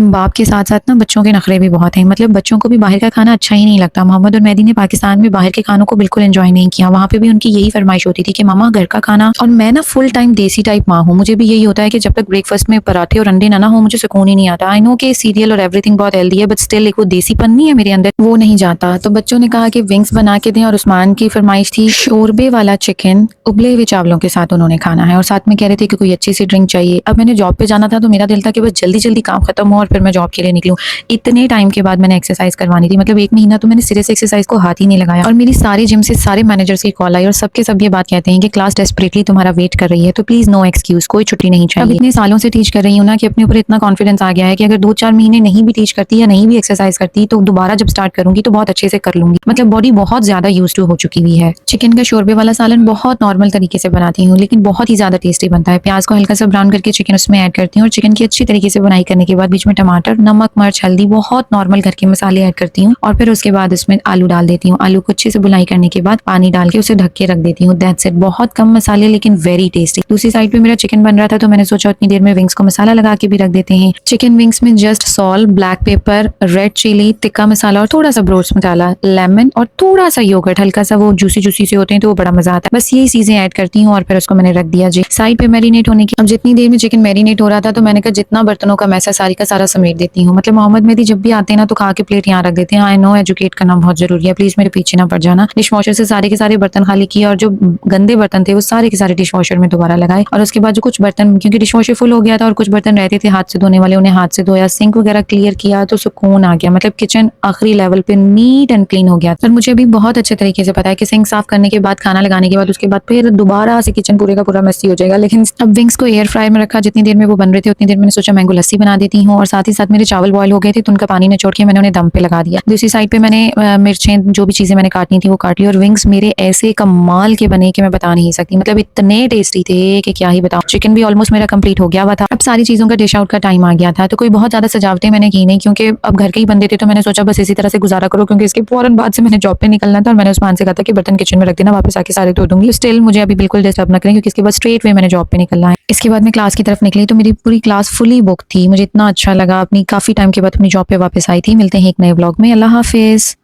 बाप के साथ-साथ ना बच्चों के नखरे भी बहुत हैं। मतलब बच्चों को भी बाहर का खाना अच्छा ही नहीं लगता। मोहम्मद और मेहदी ने पाकिस्तान में बाहर के खानों को बिल्कुल एन्जॉय नहीं किया। वहाँ पे भी उनकी यही फरमाइश होती थी कि मम्मा घर का खाना। और मैं ना फुल टाइम देसी टाइप माँ हूँ। मुझे भी यही होता है कि जब तक ब्रेकफास्ट में पराठे और अंडे ना हो मुझे सुकून ही नहीं आता। आई नो कि सीरियल और एवरीथिंग बहुत हेल्दी है, बट स्टिल एक वो देसीपन नहीं है मेरे अंदर, वो नहीं जाता। तो बच्चों ने कहा कि विंग्स बना के दें और उस्मान की फरमाइश थी शोरबे वाला चिकन उबले हुए चावलों के साथ उन्होंने खाना है, और साथ में कह रहे थे कि कोई अच्छी सी ड्रिंक चाहिए। अब मैंने जॉब पे जाना था तो मेरा दिल था कि बस जल्दी-जल्दी काम खत्म हो और फिर मैं जॉब के लिए निकलूँ। इतने टाइम के बाद मैंने एक्सरसाइज करवानी थी, मतलब 1 महीना तो मैंने सिरे से एक्सरसाइज को हाथ ही नहीं लगाया। और मेरी सारे जिम से सारे मैनेजर्स की कॉल आई और सबके सब ये बात कहते हैं कि क्लास डेस्परेटली तुम्हारा वेट कर रही है, तो प्लीज नो एक्सक्यूज, कोई छुट्टी नहीं चाहिए। अब इतने सालों से टीच कर रही हूँ ना कि अपने ऊपर इतना कॉन्फिडेंस आ गया है कि अगर 2-4 महीने नहीं भी टीच करती या नहीं भी एक्सरसाइज करती तो दोबारा जब स्टार्ट करूंगी तो बहुत अच्छे से कर लूंगी। मतलब बॉडी बहुत ज्यादा यूज टू हो चुकी हुई है। चिकन का शोरबे वाला सालन बहुत नॉर्मल तरीके से बनाती हूँ, लेकिन बहुत ही ज्यादा टेस्टी बनता है। प्याज को हल्का सा ब्राउन करके चिकन उसमें ऐड करती हूँ और चिकन की अच्छी तरीके से बनाई करने के बाद बीच में टमाटर, नमक, मिर्च, हल्दी, बहुत नॉर्मल घर के मसाले ऐड करती हूँ और फिर उसके बाद इसमें आलू डाल देती हूँ। आलू को अच्छे से बुनाई करने के बाद पानी डाल के उसे ढक के रख देती हूँ। That's it. बहुत कम मसाले लेकिन वेरी टेस्टी। दूसरी साइड पे मेरा चिकन बन रहा था तो मैंने सोचा उतनी देर में विंग्स को मसाला लगा के भी रख देते हैं। चिकन विंग्स में just salt, black pepper, red chilli, tikka masala और थोड़ा सा ब्रोस्ट मसाला, लेमन और थोड़ा सा योगर्ट, हल्का सा वो जूसी जूसी से होते हैं तो वो बड़ा मजा आता है। बस यही चीजें ऐड करती हूँ और फिर उसको मैंने रख दिया जी साइड पे मैरिनेट होने की। अब जितनी देर में चिकन मैरिनेट हो रहा था तो मैंने कहा जितना बर्तनों का मैसा सारी का सारा समेट देती हूँ। मतलब मोहम्मद मेहदी जब भी आते हैं ना तो खा के प्लेट यहाँ रख देते हैं। आई नो एजुकेट करना बहुत जरूरी है, प्लीज मेरे पीछे ना पड़ जाना। डिश वॉशर से सारे के सारे बर्तन खाली किए और जो गंदे बर्तन थे वो सारे के सारे डिश वॉशर में दोबारा लगाए। और उसके बाद जो कुछ बर्तन, क्योंकि डिश वॉशर फुल हो गया था और कुछ बर्तन रहते थे हाथ से धोने वाले, उन्हें हाथ से धोया, सिंक वगैरह क्लियर किया तो सुकून आ गया। मतलब किचन आखिरी लेवल पे नीट एंड क्लीन हो गया। पर मुझे अभी बहुत अच्छे तरीके से पता है कि सिंक साफ करने के बाद, खाना लगाने के बाद, उसके बाद फिर दोबारा से किचन पूरे का पूरा मेसी हो जाएगा। लेकिन अब विंग्स को एयर फ्रायर में रखा, जितनी देर में वो बन रहे थे उतनी देर मैंने सोचा मैंगो लस्सी बना देती हूँ। और साथ ही साथ मेरे चावल बॉयल हो गए थे तो उनका पानी निचोड़ के मैंने उन्हें दम पे लगा दिया। दूसरी साइड पे मैंने मिर्चें, जो भी चीजें मैंने काटनी थी वो काटी और विंग्स मेरे ऐसे कमाल के बने कि मैं बता नहीं सकती। मतलब इतने टेस्टी थे कि क्या ही बताऊं। चिकन भी ऑलमोस्ट मेरा कंप्लीट हो गया हुआ था। अब सारी चीजों का डिश आउट का टाइम आ गया था तो कोई बहुत ज्यादा सजावटें मैंने की नहीं, क्योंकि अब घर के ही बंदे थे तो मैंने सोचा बस इसी तरह से गुजारा करो, क्योंकि इसके फौरन बाद से मैंने जॉब पे निकलना था। और मैंने उस्मान से कहा था कि बर्तन किचन में रख देना, वापस आके सारे धो दूंगी। स्टिल मुझे अभी बिल्कुल डिस्टर्ब न करें क्योंकि इसके बाद स्ट्रेट वे मैंने जॉब पे निकलना है। इसके बाद मैं क्लास की तरफ निकली तो मेरी पूरी क्लास फुली बुक थी। मुझे इतना अच्छा लगा, अपनी काफी टाइम के बाद अपनी जॉब पे वापस आई थी। मिलते हैं एक नए व्लॉग में। अल्लाह हाफिज।